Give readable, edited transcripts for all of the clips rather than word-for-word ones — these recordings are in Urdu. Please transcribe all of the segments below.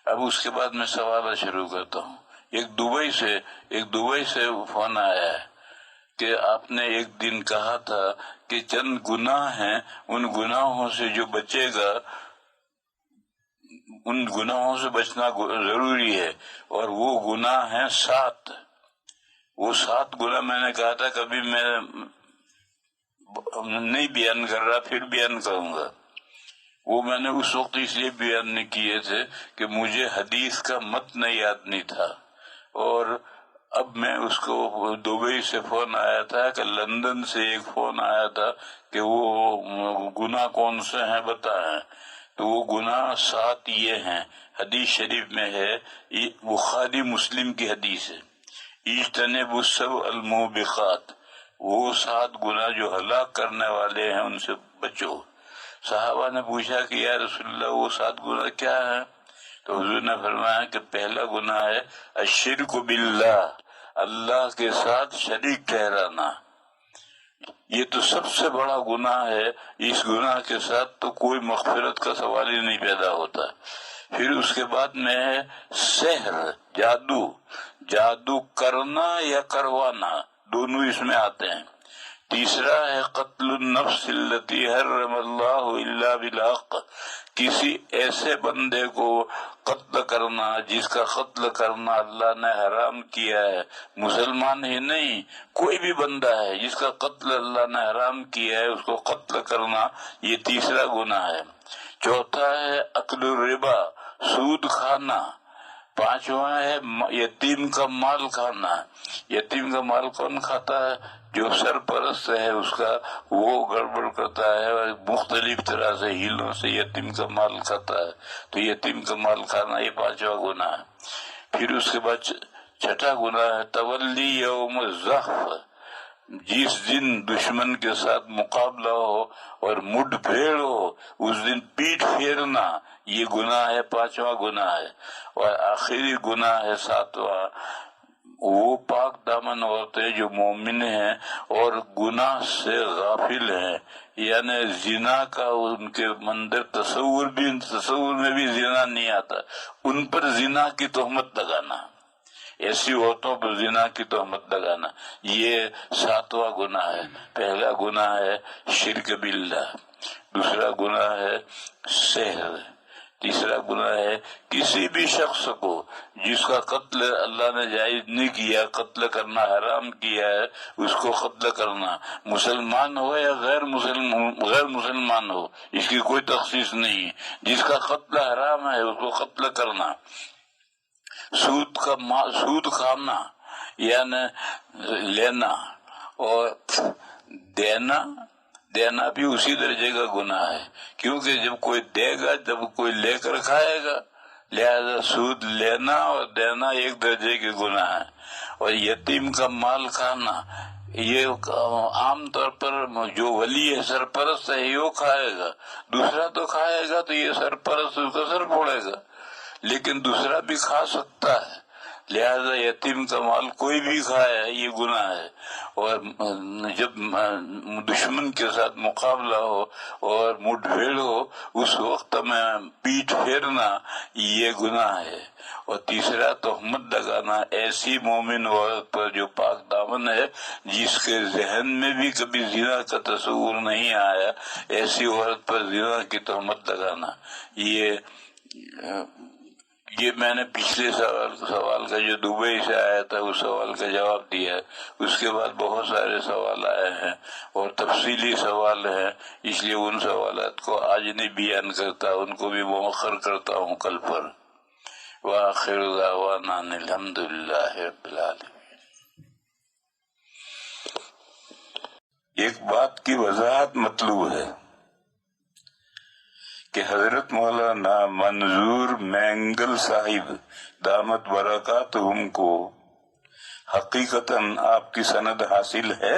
اب اس کے بعد میں سوال شروع کرتا ہوں. ایک دبئی سے فون آیا ہے کہ آپ نے ایک دن کہا تھا کہ چند گناہ ہیں، ان گناہوں سے جو بچے گا ان گناہوں سے بچنا ضروری ہے، اور وہ گناہ ہیں 7. وہ 7 گناہ میں نے کہا تھا کبھی میں نہیں بیان کر رہا، پھر بیان کروں گا. وہ میں نے اس وقت اس لیے بیان نہیں کیے تھے کہ مجھے حدیث کا متن یاد نہیں تھا. اور اب میں اس کو دبئی سے فون آیا تھا کہ لندن سے ایک فون آیا تھا کہ وہ گناہ کون سے ہیں بتائیں. تو وہ گناہ 7 یہ ہیں، حدیث شریف میں ہے، بخاری مسلم کی حدیث ہے، اجتنبوا السبع الموبقات. وہ 7 گناہ جو ہلاک کرنے والے ہیں ان سے بچو. صحابہ نے پوچھا کہ یا رسول اللہ وہ 7 گناہ کیا ہیں؟ تو حضور نے فرمایا کہ پہلا گناہ ہے الشرک باللہ، اللہ کے ساتھ شریک ٹھہرانا. یہ تو سب سے بڑا گناہ ہے، اس گناہ کے ساتھ تو کوئی مغفرت کا سوال ہی نہیں پیدا ہوتا. پھر اس کے بعد میں ہے سحر، جادو کرنا یا کروانا، دونوں اس میں آتے ہیں. تیسرا ہے قتل النفس التي حرم اللہ الا بالحق، کسی ایسے بندے کو قتل کرنا جس کا قتل کرنا اللہ نے حرام کیا ہے. مسلمان ہی نہیں، کوئی بھی بندہ ہے جس کا قتل اللہ نے حرام کیا ہے اس کو قتل کرنا، یہ تیسرا گناہ ہے. چوتھا ہے اکل الربا، سود کھانا. پانچواں ہے یتیم کا مال کھانا. یتیم کا مال کون کھاتا ہے؟ جو سرپرست ہے اس کا، وہ گڑبڑ کرتا ہے مختلف طرح سے ہیلوں سے یتیم کا مال کھاتا ہے. تو یتیم کا مال کھانا یہ 5واں گناہ ہے. پھر اس کے بعد 6واں گناہ ہے تولی یوم الزحف، جس دن دشمن کے ساتھ مقابلہ ہو اور مڈ پھیڑ ہو اس دن پیٹ پھیرنا، یہ گناہ ہے، 5واں گناہ ہے. اور آخری گناہ ہے 7واں، وہ پاک دامن عورتیں جو مومن ہیں اور گناہ سے غافل ہیں، یعنی زنا کا ان کے مندر تصور میں بھی زنا نہیں آتا، ان پر زنا کی تہمت لگانا، ایسی عورتوں پر زنا کی تہمت لگانا، یہ 7واں گناہ ہے. پہلا گناہ ہے شرک باللہ، دوسرا گناہ ہے سحر، تیسرا گناہ ہے کسی بھی شخص کو جس کا قتل اللہ نے جائز نہیں کیا، قتل کرنا حرام کیا ہے، اس کو قتل کرنا، مسلمان ہو یا غیر مسلمان ہو، اس کی کوئی تخصیص نہیں ہے. جس کا قتل حرام ہے اس کو قتل کرنا. سود کھانا یعنی لینا، اور دینا بھی اسی درجے کا گناہ ہے، کیونکہ جب کوئی دے گا جب کوئی لے کر کھائے گا، لہذا سود لینا اور دینا ایک درجے کے گناہ ہے. اور یتیم کا مال کھانا، یہ عام طور پر جو ولی ہے، سرپرست ہے، یہ کھائے گا، دوسرا تو کھائے گا تو یہ سرپرست اس کا سر پھوڑے گا، لیکن دوسرا بھی کھا سکتا ہے. لہذا یتیم کا مال کوئی بھی کھائے یہ گناہ ہے. اور جب دشمن کے ساتھ مقابلہ ہو اور مڈ بھیڑ ہو اس وقت میں پیٹ پھیرنا یہ گناہ ہے. اور تیسرا تہمت لگانا ایسی مومن عورت پر جو پاک دامن ہے، جس کے ذہن میں بھی کبھی زنا کا تصور نہیں آیا، ایسی عورت پر زنا کی تہمت لگانا. یہ میں نے پچھلے سوال کا جو دبئی سے آیا تھا اس سوال کا جواب دیا ہے. اس کے بعد بہت سارے سوال آئے ہیں اور تفصیلی سوال ہیں، اس لیے ان سوالات کو آج نہیں بیان کرتا، ان کو بھی مؤخر کرتا ہوں کل پر. وآخر دعوانا الحمد للہ رب العالمین. ایک بات کی وضاحت مطلوب ہے کہ حضرت مولانا منظور مینگل صاحب دامت برکاتہم کو حقیقتاً آپ کی سند حاصل ہے؟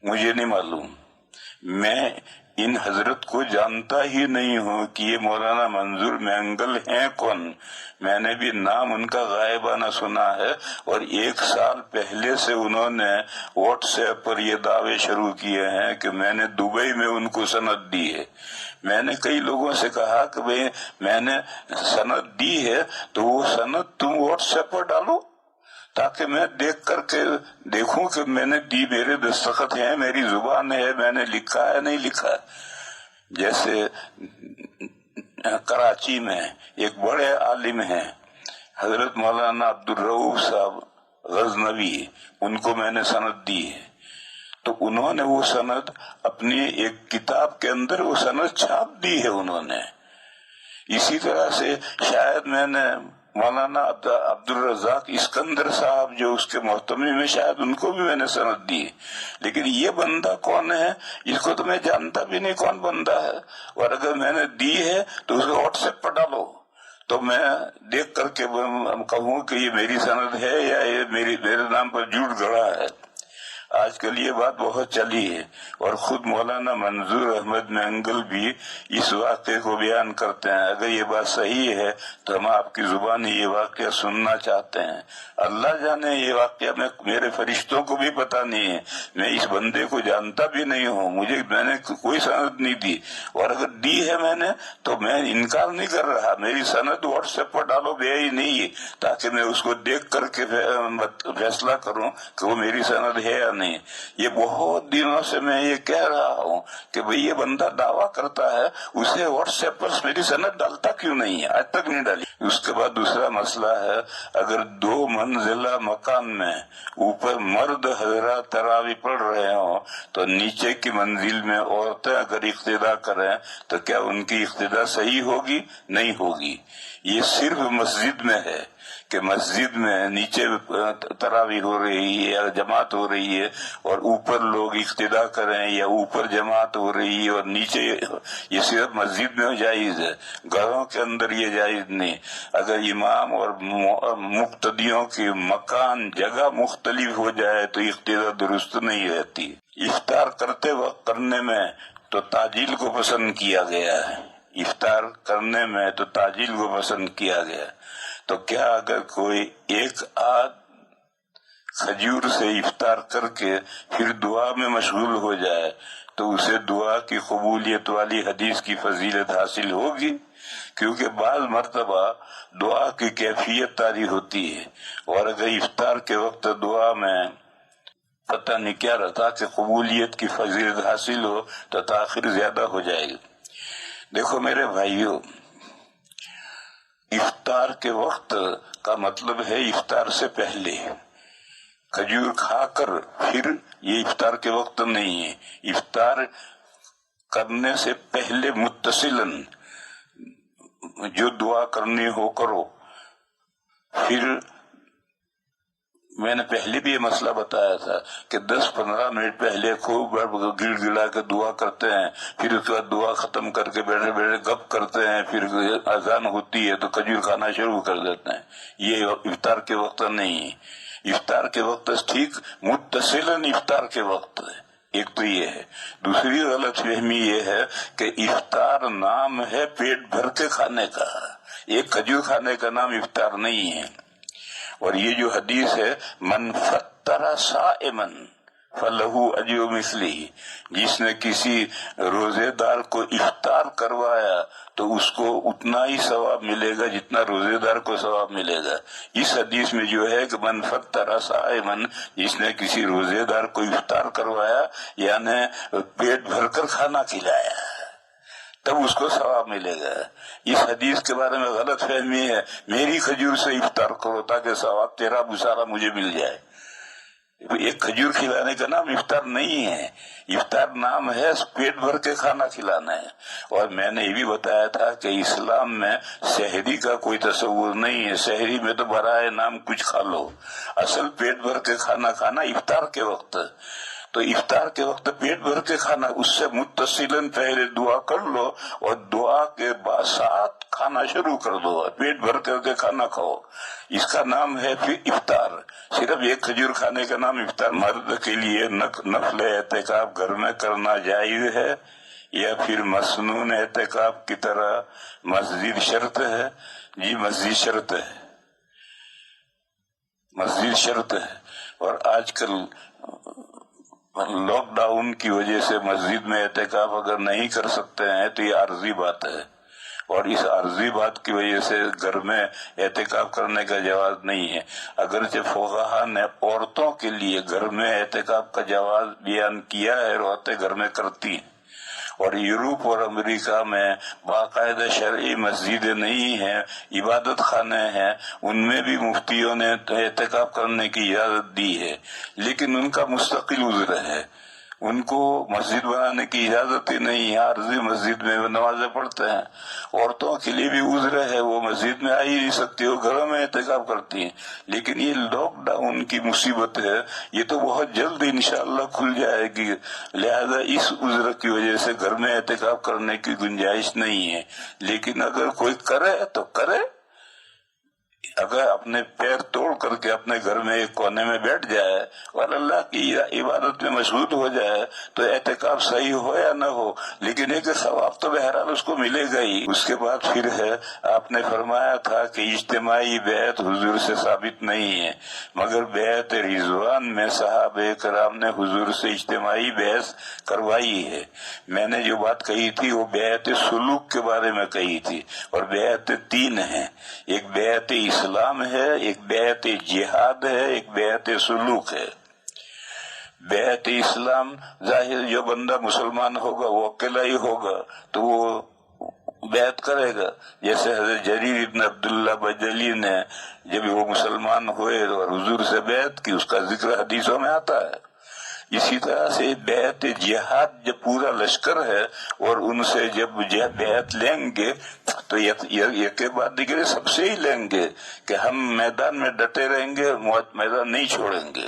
مجھے نہیں معلوم، میں ان حضرت کو جانتا ہی نہیں ہوں کہ یہ مولانا منظور مینگل ہیں کون. میں نے بھی نام ان کا غائبانہ سنا ہے، اور 1 سال پہلے سے انہوں نے واٹس ایپ پر یہ دعوے شروع کیے ہیں کہ میں نے دبئی میں ان کو سند دی ہے. میں نے کئی لوگوں سے کہا کہ بھئی میں نے سند دی ہے تو وہ سند تم واٹس ایپ پر ڈالو تاکہ میں دیکھ کر کے دیکھوں کہ میں نے دی، میرے دستخط ہیں، میری زبان ہے، میں نے لکھا ہے نہیں لکھا۔ جیسے کراچی میں ایک بڑے عالم ہیں حضرت مولانا عبدالرؤوف صاحب غزنوی، ان کو میں نے سند دی ہے، تو انہوں نے وہ سند اپنی ایک کتاب کے اندر وہ سند چھاپ دی ہے انہوں نے۔ اسی طرح سے شاید میں نے مولانا عبدالرزاق اسکندر صاحب جو اس کے محتمی میں، شاید ان کو بھی میں نے سند دی، لیکن یہ بندہ کون ہے اس کو تو میں جانتا بھی نہیں کون بندہ ہے، اور اگر میں نے دی ہے تو اس کو واٹس ایپ پر ڈالو تو میں دیکھ کر کے کہوں کہ یہ میری سند ہے یا یہ میرے نام پر جھوٹ گڑا ہے۔ آج کل یہ بات بہت چلی ہے، اور خود مولانا منظور احمد منگل بھی اس واقعے کو بیان کرتے ہیں۔ اگر یہ بات صحیح ہے تو ہم آپ کی زبانی یہ واقعہ سننا چاہتے ہیں۔ اللہ جانے یہ واقعہ میرے فرشتوں کو بھی پتا نہیں ہے، میں اس بندے کو جانتا بھی نہیں ہوں، میں نے کوئی سند نہیں دی، اور اگر دی ہے میں نے تو میں انکار نہیں کر رہا، میری سند واٹس ایپ پر ڈالو بے ہی نہیں، تاکہ میں اس کو دیکھ کر کے فیصلہ کروں کہ وہ میری سند ہے یا نہیں۔ یہ بہت دنوں سے میں یہ کہہ رہا ہوں کہ بھئی یہ بندہ دعویٰ کرتا ہے، اسے واٹس ایپ پر میری سند ڈالتا کیوں نہیں ہے؟ آج تک نہیں ڈالی۔ اس کے بعد دوسرا مسئلہ ہے، اگر 2 منزلہ مکان میں اوپر مرد حضرات تراویح پڑھ رہے ہوں تو نیچے کی منزل میں عورتیں اگر اقتداء کریں تو کیا ان کی اقتداء صحیح ہوگی؟ نہیں ہوگی۔ یہ صرف مسجد میں ہے کہ مسجد میں نیچے تراویح ہو رہی ہے یا جماعت ہو رہی ہے اور اوپر لوگ اقتداء کریں، یا اوپر جماعت ہو رہی ہے اور نیچے، یہ صرف مسجد میں جائز ہے، گھروں کے اندر یہ جائز نہیں۔ اگر امام اور مقتدیوں کی مکان جگہ مختلف ہو جائے تو اقتداء درست نہیں رہتی۔ افطار کرتے وقت کرنے میں تو تعجیل کو پسند کیا گیا ہے، افطار کرنے میں تو تعجیل کو پسند کیا گیا، تو کیا اگر کوئی ایک آدھ کھجور سے افطار کر کے پھر دعا میں مشغول ہو جائے تو اسے دعا کی قبولیت والی حدیث کی فضیلت حاصل ہوگی؟ کیونکہ بعض مرتبہ دعا کی کیفیت طاری ہوتی ہے، اور اگر افطار کے وقت دعا میں پتہ نہیں کیا رہتا کہ قبولیت کی فضیلت حاصل ہو تو تاخیر زیادہ ہو جائے گی۔ دیکھو میرے بھائیو، افطار کے وقت کا مطلب ہے افطار سے پہلے، کھجور کھا کر پھر یہ افطار کے وقت نہیں ہے، افطار کرنے سے پہلے متصلاً جو دعا کرنی ہو کرو۔ پھر میں نے پہلے بھی یہ مسئلہ بتایا تھا کہ 10-15 منٹ پہلے خوب گڑ گڑا کے دعا کرتے ہیں، پھر اس کے بعد دعا ختم کر کے بیٹھے بیٹھے گپ کرتے ہیں، پھر اذان ہوتی ہے تو کھجور کھانا شروع کر دیتے ہیں۔ یہ افطار کے وقت نہیں ہے، افطار کے وقت ٹھیک متصلاً افطار کے وقت ہے۔ ایک تو یہ ہے۔ دوسری غلط فہمی یہ ہے کہ افطار نام ہے پیٹ بھر کے کھانے کا، ایک کھجور کھانے کا نام افطار نہیں ہے۔ اور یہ جو حدیث ہے من فطر صائما فلہ اجر مثلہ، جس نے کسی روزے دار کو افطار کروایا تو اس کو اتنا ہی ثواب ملے گا جتنا روزے دار کو ثواب ملے گا۔ اس حدیث میں جو ہے کہ من فطر صائما، جس نے کسی روزے دار کو افطار کروایا یعنی پیٹ بھر کر کھانا کھلایا تب اس کو ثواب ملے گا۔ اس حدیث کے بارے میں غلط فہمی ہے میری کھجور سے افطار کرو تاکہ ثواب تیرا بسارا مجھے مل جائے۔ ایک کھجور کھلانے کا نام افطار نہیں ہے، افطار نام ہے پیٹ بھر کے کھانا کھلانا ہے۔ اور میں نے یہ بھی بتایا تھا کہ اسلام میں سحری کا کوئی تصور نہیں ہے، سحری میں تو برائے نام کچھ کھا لو، اصل پیٹ بھر کے کھانا کھانا افطار کے وقت۔ تو افطار کے وقت پیٹ بھر کے کھانا، اس سے متصلاً پہلے دعا کر لو اور دعا کے بعد ساتھ کھانا شروع کر دو، پیٹ بھر کر کے کھانا کھاؤ، اس کا نام ہے پھر افطار۔ صرف ایک کھجور کھانے کا نام افطار۔ مرد کے لیے نفل اعتکاف گھر میں کرنا جائز ہے یا پھر مسنون اعتکاف کی طرح مسجد شرط ہے؟ جی مسجد شرط ہے، مسجد شرط ہے۔ اور آج کل لاک ڈاؤن کی وجہ سے مسجد میں اعتکاف اگر نہیں کر سکتے ہیں تو یہ عارضی بات ہے، اور اس عارضی بات کی وجہ سے گھر میں اعتکاف کرنے کا جواز نہیں ہے۔ اگرچہ فقہا نے عورتوں کے لیے گھر میں اعتکاف کا جواز بیان کیا ہے، اور عورتیں گھر میں کرتی ہیں، اور یورپ اور امریکہ میں باقاعدہ شرعی مسجدیں نہیں ہیں، عبادت خانے ہیں، ان میں بھی مفتیوں نے اعتکاف کرنے کی اجازت دی ہے، لیکن ان کا مستقل عذر ہے، ان کو مسجد بنانے کی اجازت ہی نہیں ہے، عارضی مسجد میں وہ نمازیں پڑھتے ہیں۔ عورتوں کے لیے بھی عذر ہے، وہ مسجد میں آ ہی نہیں سکتی، وہ گھروں میں اعتکاف کرتی ہیں، لیکن یہ لاک ڈاؤن کی مصیبت ہے، یہ تو بہت جلد انشاءاللہ کھل جائے گی، لہذا اس عذر کی وجہ سے گھر میں اعتکاف کرنے کی گنجائش نہیں ہے۔ لیکن اگر کوئی کرے تو کرے، اگر اپنے پیر توڑ کر کے اپنے گھر میں ایک کونے میں بیٹھ جائے اور اللہ کی عبادت میں مشغول ہو جائے تو اعتکاف صحیح ہو یا نہ ہو، لیکن ایک ثواب تو بہرحال اس کو ملے گا ہی۔ اس کے بعد پھر ہے، آپ نے فرمایا تھا کہ اجتماعی بیعت حضور سے ثابت نہیں ہے، مگر بیعت رضوان میں صحابہ کرام نے حضور سے اجتماعی بیعت کروائی ہے۔ میں نے جو بات کہی تھی وہ بیعت سلوک کے بارے میں کہی تھی، اور بیعت تین ہیں، ایک بیعت اسلام ہے، ایک بیعت جہاد ہے، ایک بیعت سلوک ہے۔ بیعت اسلام ظاہر جو بندہ مسلمان ہوگا وہ اکیلا ہی ہوگا تو وہ بیعت کرے گا، جیسے حضرت جریر ابن عبداللہ بجلی نے جب وہ مسلمان ہوئے اور حضور سے بیعت کی، اس کا ذکر حدیثوں میں آتا ہے۔ اسی طرح سے بیعت جہاد جب پورا لشکر ہے اور ان سے جب بیعت لیں گے تو یک کے بعد دیگر سب سے ہی لیں گے کہ ہم میدان میں ڈٹے رہیں گے، میدان نہیں چھوڑیں گے۔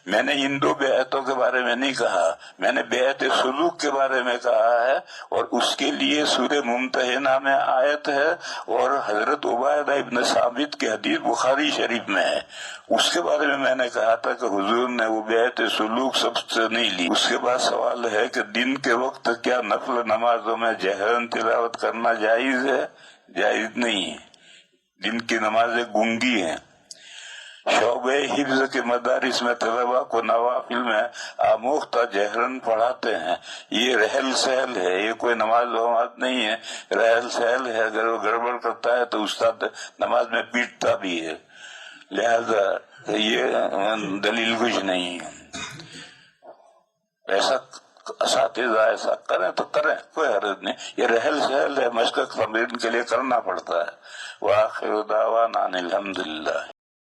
میں نے ان دو بیعتوں کے بارے میں نہیں کہا، میں نے بیعت سلوک کے بارے میں کہا ہے، اور اس کے لیے سورہ ممتحنہ میں آیت ہے، اور حضرت عبیدہ ابن ثابت کی حدیث بخاری شریف میں ہے، اس کے بارے میں نے کہا تھا کہ حضور نے وہ بیعت سلوک سب سے نہیں لی۔ اس کے بعد سوال ہے کہ دن کے وقت کیا نفل نمازوں میں جہرن تلاوت کرنا جائز ہے؟ جائز نہیں ہے، دن کی نمازیں گونگی ہیں۔ شعبہ حفظ کے مدارس میں طلباء کو نوافل میں آموختہ جہرن پڑھاتے ہیں، یہ رحل سہل ہے، یہ کوئی نماز نہیں ہے، رحل سہل ہے، اگر وہ گڑبڑ کرتا ہے تو استاد نماز میں پیٹتا بھی ہے، لہذا یہ دلیل کچھ نہیں ہے۔ ایسا اساتذہ ایسا کریں تو کریں، کوئی حرج نہیں، یہ رحل سہل ہے، مشق تمرین کے لیے کرنا پڑتا ہے۔ وآخر دعوانا ان الحمدللہ۔